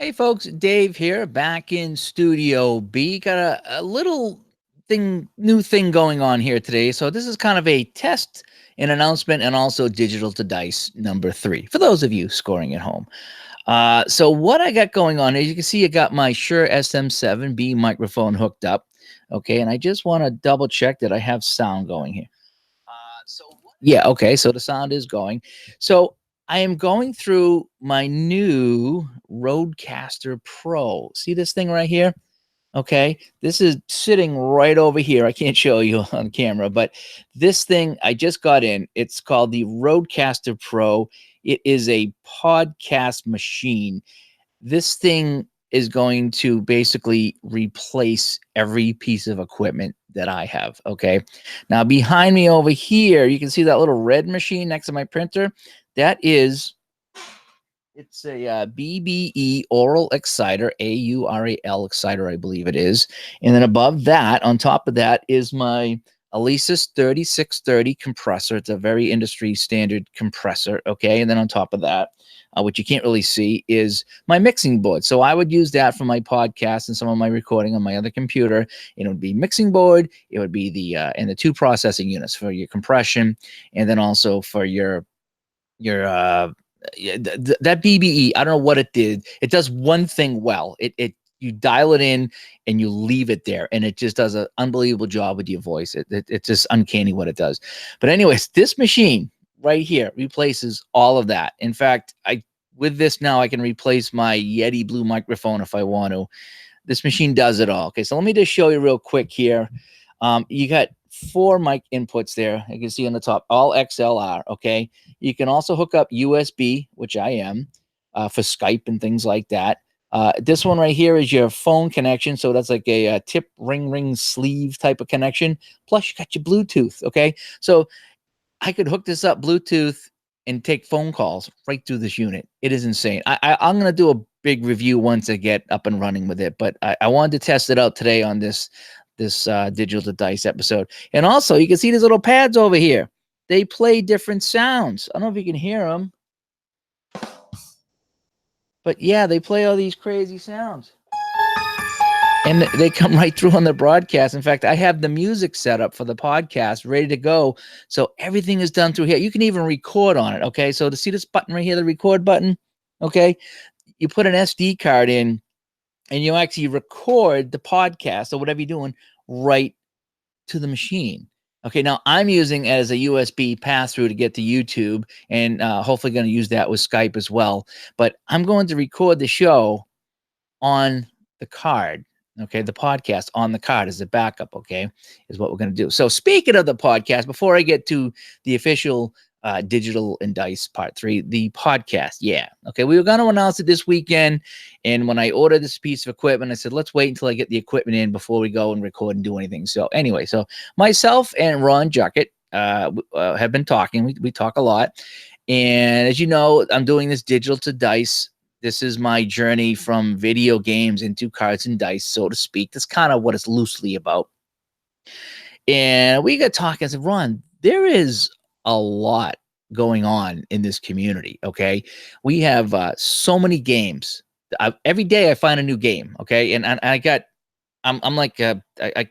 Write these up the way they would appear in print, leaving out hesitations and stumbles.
Hey folks, Dave here, back in Studio B. Got a little new thing going on here today. So this is kind of a test, an announcement, and also digital to dice number 3 for those of you scoring at home. So what I got going on, as you can see, I got my Shure SM7B microphone hooked up. Okay, and I just want to double check that I have sound going here. Yeah, okay, so the sound is going. So I am going through my new Rodecaster Pro. See this thing right here? Okay, this is sitting right over here. I can't show you on camera, but this thing I just got in. It's called the Rodecaster Pro. It is a podcast machine. This thing is going to basically replace every piece of equipment that I have. Okay. Now, behind me over here, you can see that little red machine next to my printer. That is, it's a BBE Oral Exciter, AURAL Exciter, I believe it is. And then above that, on top of that, is my Alesis 3630 compressor. It's a very industry standard compressor. Okay. And then on top of that, which you can't really see, is my mixing board. So I would use that for my podcast and some of my recording on my other computer. It would be mixing board. It would be and the two processing units for your compression, and then also for your yeah, that BBE. I don't know what it did. It does one thing well. It you dial it in and you leave it there, and it just does an unbelievable job with your voice. It's just uncanny what it does. But anyways, this machine right here replaces all of that. In fact, I with this now I can replace my Yeti Blue microphone if I want to. This machine does it all. Okay, so let me just show you real quick here. You got 4 mic inputs there. You can see on the top, all XLR. Okay, you can also hook up USB, which I am, for Skype and things like that. This one right here is your phone connection. So that's like a tip ring sleeve type of connection. Plus you got your Bluetooth. Okay. So I could hook this up Bluetooth and take phone calls right through this unit. It is insane. I'm going to do a big review once I get up and running with it, but I wanted to test it out today on this digital to dice episode. And also you can see these little pads over here. They play different sounds. I don't know if you can hear them, but yeah, they play all these crazy sounds. And they come right through on the broadcast. In fact, I have the music set up for the podcast ready to go. So everything is done through here. You can even record on it. Okay. So to see this button right here, the record button, okay, you put an SD card in and you actually record the podcast or whatever you're doing right to the machine. Okay, now I'm using it as a USB pass through to get to YouTube, and hopefully going to use that with Skype as well. But I'm going to record the show on the card. Okay, the podcast on the card as a backup. Okay, is what we're going to do. So speaking of the podcast, before I get to the official digital and dice part 3, the podcast. Yeah, okay, we were going to announce it this weekend, and when I ordered this piece of equipment, I said let's wait until I get the equipment in before we go and record and do anything. So anyway, so myself and Ron Juckett have been talking. We talk a lot, and as you know, I'm doing this digital to dice. This is my journey from video games into cards and dice, so to speak. That's kind of what it's loosely about. And we got talking. I said, Ron, there is a lot going on in this community. Okay, we have so many games. Every day I find a new game. Okay, and I got. I'm like a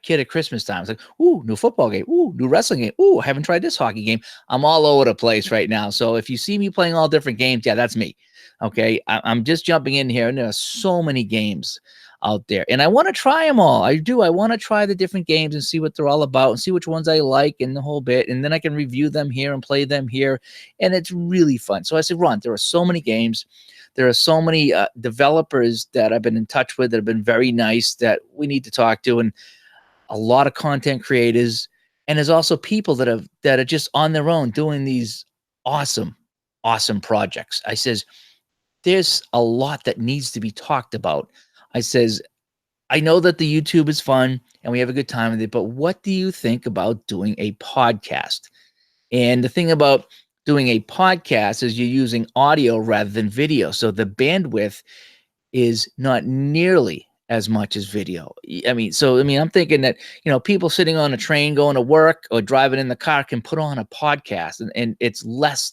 kid at Christmas time. It's like, ooh, new football game. Ooh, new wrestling game. Ooh, I haven't tried this hockey game. I'm all over the place right now. So if you see me playing all different games, yeah, that's me. Okay, I'm just jumping in here, and there are so many games out there, and I want to try them all. I do. I want to try the different games and see what they're all about, and see which ones I like, and the whole bit, and then I can review them here and play them here, and it's really fun. So I said, Ron, there are so many games. There are so many developers that I've been in touch with that have been very nice that we need to talk to, and a lot of content creators. And there's also people that are just on their own doing these awesome, awesome projects. I says, there's a lot that needs to be talked about. I says, I know that the YouTube is fun and we have a good time with it, but what do you think about doing a podcast? And the thing about doing a podcast is you're using audio rather than video. So the bandwidth is not nearly as much as video. I'm thinking that, people sitting on a train going to work or driving in the car can put on a podcast, and it's less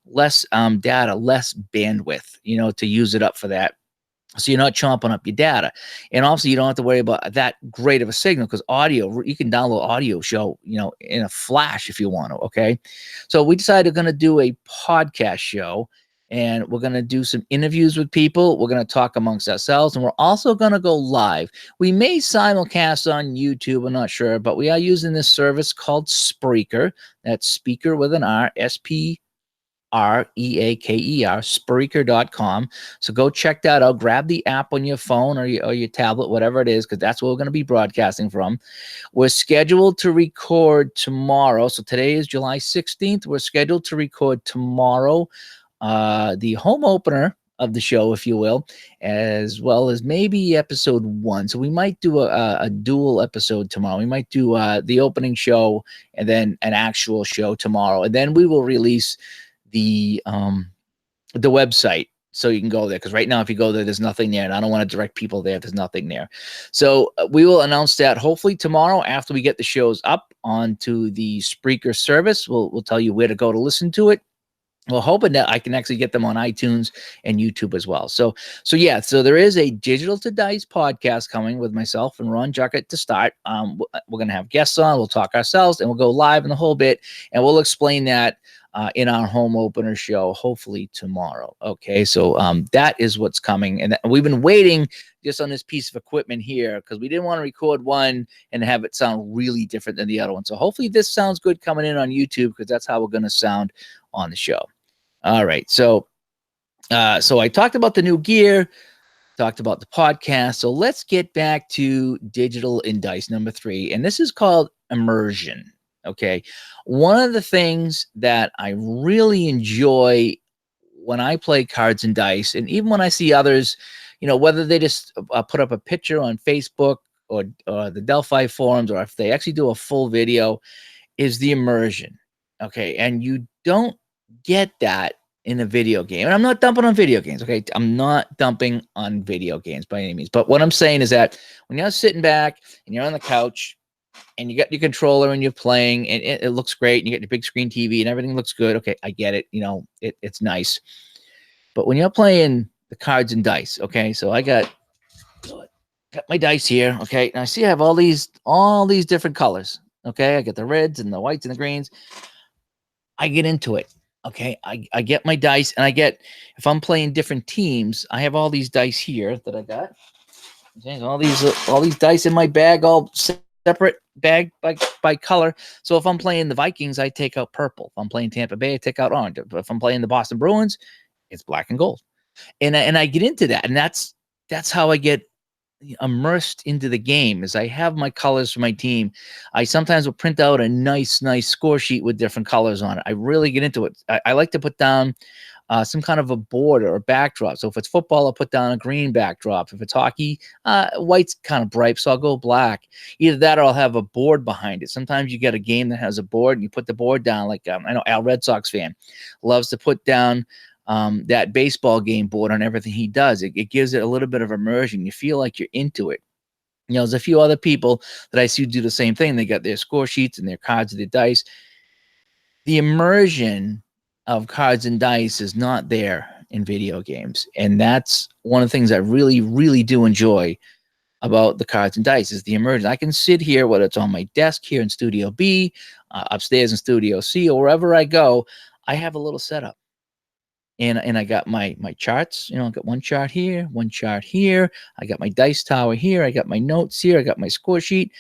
data, less bandwidth, to use it up for that. So you're not chomping up your data. And also you don't have to worry about that great of a signal, because audio, you can download audio show, in a flash if you want to. Okay. So we decided we're going to do a podcast show, and we're going to do some interviews with people. We're going to talk amongst ourselves, and we're also going to go live. We may simulcast on YouTube. I'm not sure, but we are using this service called Spreaker. That's speaker with an R, Spreaker, Spreaker.com. So go check that out. Grab the app on your phone or your tablet, whatever it is, because that's what we're going to be broadcasting from. We're scheduled to record tomorrow. So today is July 16th. We're scheduled to record tomorrow the home opener of the show, if you will, as well as maybe episode 1. So we might do a dual episode tomorrow. We might do the opening show and then an actual show tomorrow. And then we will release the website, so you can go there, because right now if you go there, there's nothing there, and I don't want to direct people there if there's nothing there. So we will announce that hopefully tomorrow after we get the shows up onto the Spreaker service. We'll tell you where to go to listen to it. Well, hoping that I can actually get them on iTunes and YouTube as well. So yeah, so there is a Digital to Dice podcast coming with myself and Ron Juckett to start. We're going to have guests on. We'll talk ourselves, and we'll go live in the whole bit, and we'll explain that in our home opener show, hopefully tomorrow. Okay, so that is what's coming. And we've been waiting just on this piece of equipment here, because we didn't want to record one and have it sound really different than the other one. So hopefully this sounds good coming in on YouTube, because that's how we're going to sound on the show. All right, so I talked about the new gear, talked about the podcast. So let's get back to Digital in Dice number 3, and this is called Immersion. Okay, one of the things that I really enjoy when I play cards and dice, and even when I see others, whether they just put up a picture on Facebook or the Delphi forums, or if they actually do a full video, is the immersion. Okay, and you don't get that in a video game. And I'm not dumping on video games. Okay, I'm not dumping on video games by any means. But what I'm saying is that when you're sitting back and you're on the couch, and you got your controller and you're playing, and it looks great, and you get your big screen TV and everything looks good. Okay, I get it. It's nice. But when you're playing the cards and dice, okay, so I got my dice here, okay, and I see I have all these different colors. Okay, I get the reds and the whites and the greens. I get into it. Okay, I get my dice, and if I'm playing different teams, I have all these dice here that I got. Okay, all these dice in my bag, all separate bag by color. So if I'm playing the Vikings, I take out purple. If I'm playing Tampa Bay, I take out orange. If I'm playing the Boston Bruins, it's black and gold. And I get into that, and that's how I get immersed into the game. Is I have my colors for my team. I sometimes will print out a nice score sheet with different colors on it. I really get into it. I like to put down some kind of a border or backdrop. So if it's football, I'll put down a green backdrop. If it's hockey, white's kind of bright, so I'll go black. Either that, or I'll have a board behind it. Sometimes you get a game that has a board, and you put the board down. Like I know Al, Red Sox fan, loves to put down that baseball game board on everything he does. It gives it a little bit of immersion. You feel like you're into it. There's a few other people that I see do the same thing. They got their score sheets and their cards and their dice. The immersion of cards and dice is not there in video games. And that's one of the things I really, really do enjoy about the cards and dice, is the immersion. I can sit here, whether it's on my desk here in Studio B, upstairs in Studio C, or wherever I go, I have a little setup. And I got my charts, I got one chart here, one chart here. I got my dice tower here. I got my notes here. I got my score sheet.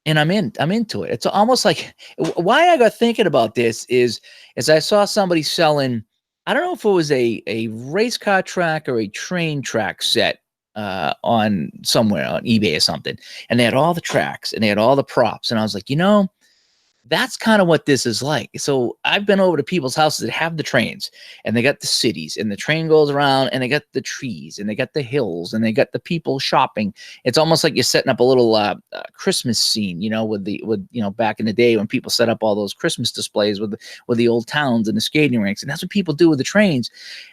And I'm into it. It's almost like, why I got thinking about this is I saw somebody selling, I don't know if it was a race car track or a train track set on somewhere on eBay or something. And they had all the tracks and they had all the props. And I was like, that's kind of what this is like. So I've been over to people's houses that have the trains, and they got the cities, and the train goes around, and they got the trees, and they got the hills, and they got the people shopping. It's almost like you're setting up a little Christmas scene, with back in the day when people set up all those Christmas displays with the old towns and the skating rinks. And that's what people do with the trains.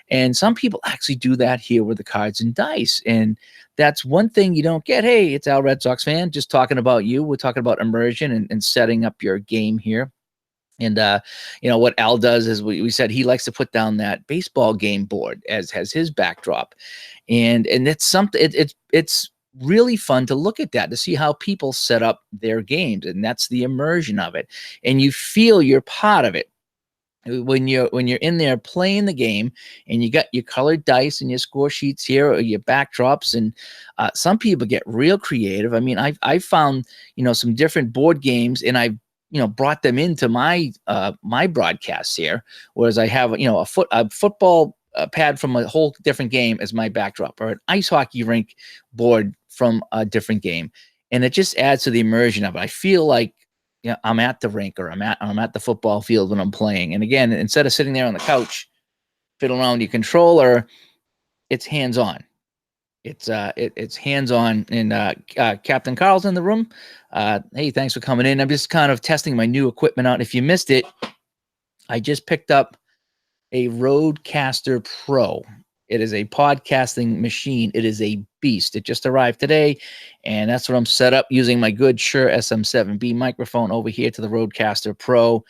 And some people actually do that here with the cards and dice. And that's one thing you don't get. Hey, it's Al, Red Sox fan, just talking about you. We're talking about immersion and setting up your game here. And what Al does is we said he likes to put down that baseball game board as his backdrop, and it's something. It's really fun to look at that, to see how people set up their games, and that's the immersion of it. And you feel you're part of it when you're in there playing the game, and you got your colored dice and your score sheets here, or your backdrops. And some people get real creative. I mean, I've found some different board games, and I've brought them into my broadcasts here, whereas I have a football pad from a whole different game as my backdrop, or an ice hockey rink board from a different game, and it just adds to the immersion of it. I feel like I'm at the rink, or I'm at the football field when I'm playing. And again, instead of sitting there on the couch fiddling around with your controller, it's hands on. It's hands on. And Captain Carl's in the room. Hey, thanks for coming in. I'm just kind of testing my new equipment out. If you missed it, I just picked up a Rodecaster Pro. It is a podcasting machine. It is a beast. It just arrived today, and that's what I'm set up using my good Shure SM7B microphone over here to the Rodecaster Pro.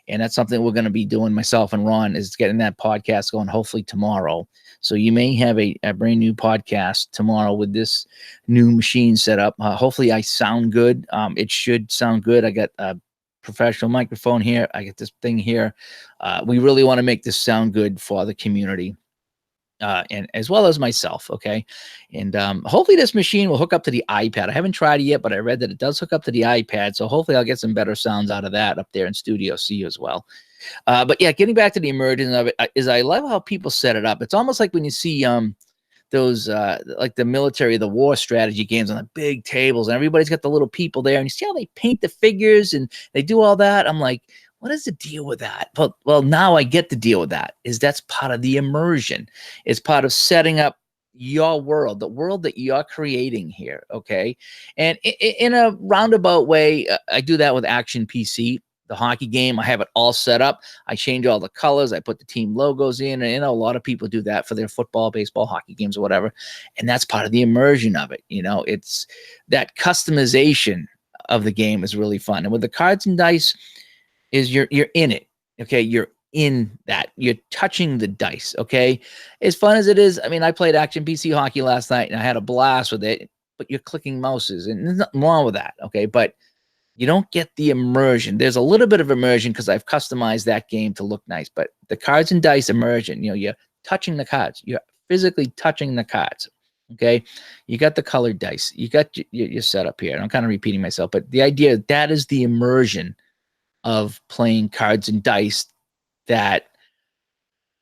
And that's something we're going to be doing, myself and Ron, is getting that podcast going hopefully tomorrow. So you may have a brand new podcast tomorrow with this new machine set up. Hopefully I sound good. It should sound good. I got a professional microphone here. I get this thing here. We really want to make this sound good for the community. And as well as myself, okay? And hopefully this machine will hook up to the iPad. I haven't tried it yet, but I read that it does hook up to the iPad, so hopefully I'll get some better sounds out of that up there in Studio C as well. But yeah, getting back to the immersion of it, is I love how people set it up. It's almost like when you see those like the military, the war strategy games on the big tables, and everybody's got the little people there, and you see how they paint the figures and they do all that. I'm like, what is the deal with that? But well, now I get the deal with that. That's part of the immersion. It's part of setting up your world, the world that you're creating here. Okay. And in a roundabout way, I do that with Action PC, the hockey game. I have it all set up. I change all the colors. I put the team logos in, and a lot of people do that for their football, baseball, hockey games, or whatever. And that's part of the immersion of it. It's that customization of the game is really fun. And with the cards and dice, is you're in it. Okay. You're in that. You're touching the dice. Okay. As fun as it is. I mean, I played Action PC hockey last night, and I had a blast with it, but you're clicking mouses, and there's nothing wrong with that. Okay. But you don't get the immersion. There's a little bit of immersion because I've customized that game to look nice, but the cards and dice immersion, you're touching the cards. You're physically touching the cards. Okay. You got the colored dice. You got your setup here. And I'm kind of repeating myself, but the idea that is the immersion of playing cards and dice that,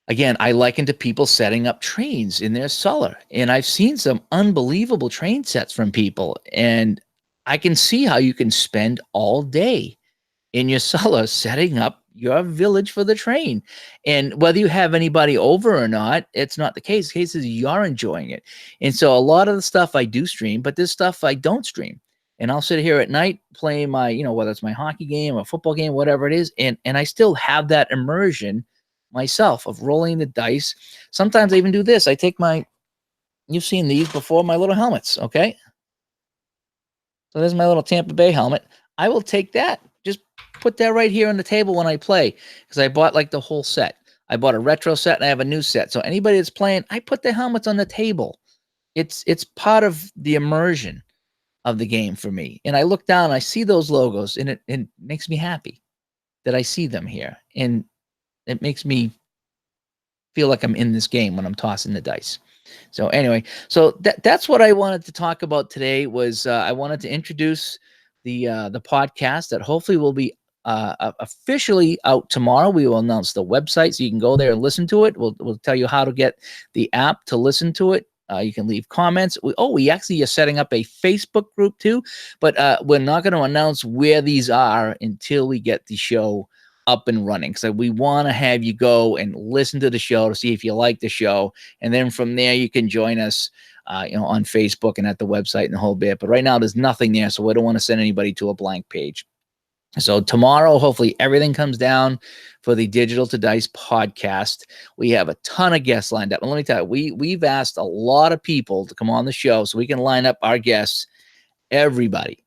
again, I liken to people setting up trains in their cellar. And I've seen some unbelievable train sets from people. And I can see how you can spend all day in your cellar setting up your village for the train. And whether you have anybody over or not, it's not the case. The case is you're enjoying it. And so a lot of the stuff I do stream, but this stuff I don't stream. And I'll sit here at night playing my, whether it's my hockey game or football game, whatever it is. And I still have that immersion myself of rolling the dice. Sometimes I even do this. I take you've seen these before, my little helmets. Okay. So there's my little Tampa Bay helmet. I will take that. Just put that right here on the table when I play, because I bought like the whole set. I bought a retro set and I have a new set. So anybody that's playing, I put the helmets on the table. It's part of the immersion of the game for me. And I look down and I see those logos, and it makes me happy that I see them here. And it makes me feel like I'm in this game when I'm tossing the dice. So anyway, so that's what I wanted to talk about today. Was I wanted to introduce the podcast that hopefully will be officially out tomorrow. We will announce the website, so you can go there and listen to it. We'll tell you how to get the app to listen to it. You can leave comments. We actually are setting up a Facebook group too, but we're not going to announce where these are until we get the show up and running. So we want to have you go and listen to the show to see if you like the show. And then from there, you can join us, on Facebook and at the website and the whole bit. But right now there's nothing there. So we don't want to send anybody to a blank page. So tomorrow, hopefully everything comes down for the Digital to Dice podcast. We have a ton of guests lined up. And let me tell you, we've asked a lot of people to come on the show so we can line up our guests. Everybody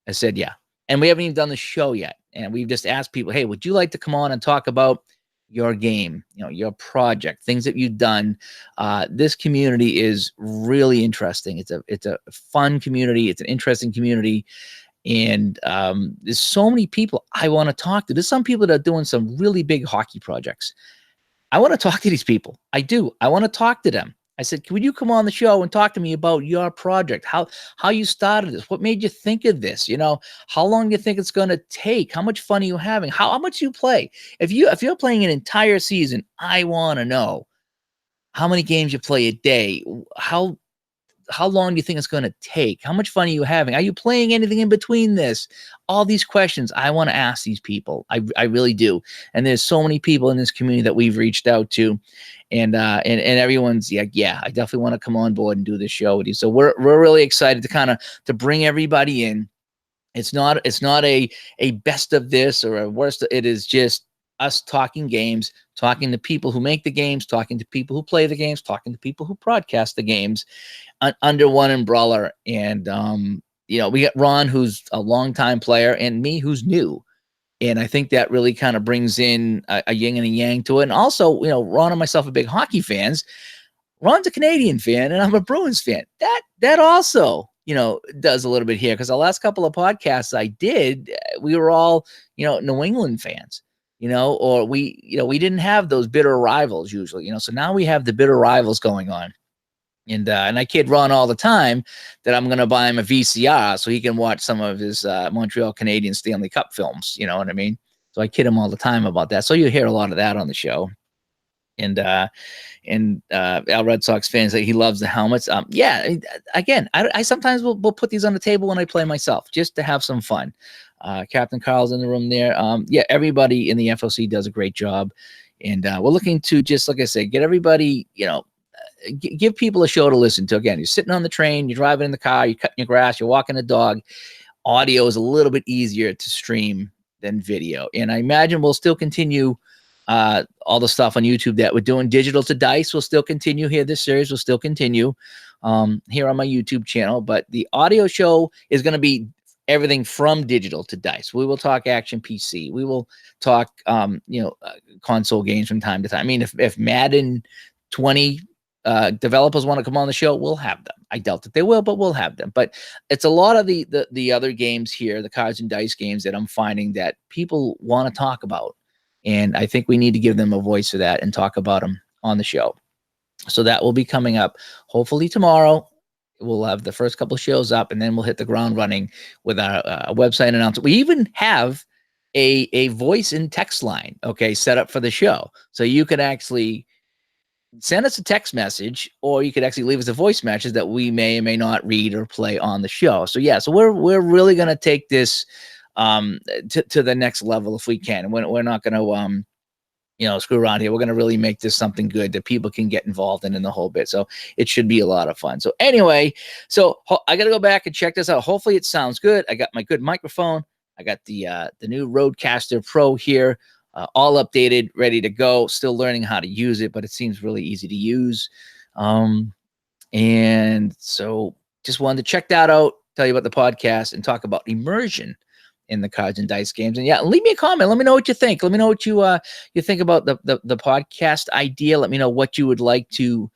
has said yeah. And we haven't even done the show yet. and we've just asked people, hey, would you like to come on and talk about your game, your project, things that you've done? This community is really interesting. It's a fun community. It's an interesting community. And there's so many people I want to talk to. There's some people that are doing some really big hockey projects. I want to talk to these people. I do. I want to talk to them. I said, would you come on the show and talk to me about your project? How you started this? What made you think of this? How long do you think it's going to take? How much fun are you having? How much you play? If you're playing an entire season, I want to know how many games you play a day. How long do you think it's going to take? How much fun are you having? Are you playing anything in between this? All these questions I want to ask these people. I really do. And there's so many people in this community that we've reached out to, and everyone's yeah, I definitely want to come on board and do this show with you. So we're really excited to bring everybody in. It's not a best of this or a worst. It is just us talking games, talking to people who make the games, talking to people who play the games, talking to people who broadcast the games under one umbrella. And we got Ron, who's a longtime player, and me, who's new. And I think that really kind of brings in a yin and a yang to it. And also, Ron and myself are big hockey fans. Ron's a Canadian fan, and I'm a Bruins fan. That also, does a little bit here, because the last couple of podcasts I did, we were all, New England fans. Or we didn't have those bitter rivals usually, so now we have the bitter rivals going on. And I kid Ron all the time that I'm going to buy him a VCR so he can watch some of his Montreal Canadiens Stanley Cup films. You know what I mean? So I kid him all the time about that. So you hear a lot of that on the show. And our Red Sox fans, he loves the helmets. Again, I sometimes will put these on the table when I play myself, just to have some fun. Captain Carl's in the room there. Everybody in the FOC does a great job. And we're looking to, just like I said, get everybody, give people a show to listen to. Again, you're sitting on the train, you're driving in the car, you're cutting your grass, you're walking the dog. Audio is a little bit easier to stream than video. And I imagine we'll still continue all the stuff on YouTube that we're doing. Digital to Dice will still continue here. This series will still continue here on my YouTube channel. But the audio show is going to be everything from digital to dice. We will talk action PC. We will talk, console games from time to time. I mean, if Madden 20 developers want to come on the show, we'll have them. I doubt that they will, but we'll have them. But it's a lot of the other games here, the cards and dice games, that I'm finding that people want to talk about. And I think we need to give them a voice for that and talk about them on the show. So that will be coming up hopefully tomorrow. We'll have the first couple of shows up, and then we'll hit the ground running with our website announcement. We even have a voice and text line, set up for the show. So you could actually send us a text message, or you could actually leave us a voice message that we may or may not read or play on the show. So so we're really going to take this to the next level if we can. We're not going to screw around here. We're going to really make this something good that people can get involved in the whole bit. So it should be a lot of fun. So anyway, I got to go back and check this out. Hopefully it sounds good. I got my good microphone. I got the new Rodecaster Pro here, all updated, ready to go. Still learning how to use it, but it seems really easy to use. And so just wanted to check that out, tell you about the podcast, and talk about immersion in the cards and dice games. And leave me a comment. Let me know what you think. Let me know what you think about the podcast idea. Let me know what you would like to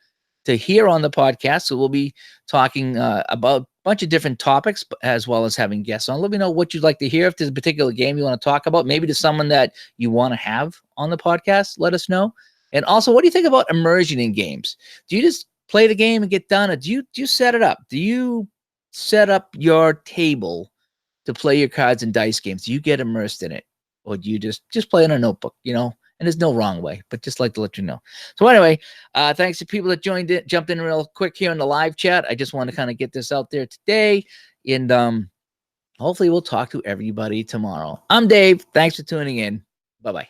hear on the podcast. So we'll be talking about a bunch of different topics, as well as having guests on. Let me know what you'd like to hear. If there's a particular game you want to talk about, maybe to someone that you want to have on the podcast, let us know. And also, what do you think about immersion in games? Do you just play the game and get done, or do you set it up? Do you set up your table to play your cards and dice games? Do you get immersed in it, or do you just play in a notebook? And there's no wrong way, but just like to let you know. So anyway, thanks to people that jumped in real quick here in the live chat. I just want to kind of get this out there today, and hopefully we'll talk to everybody tomorrow. I'm Dave. Thanks for tuning in. Bye-bye.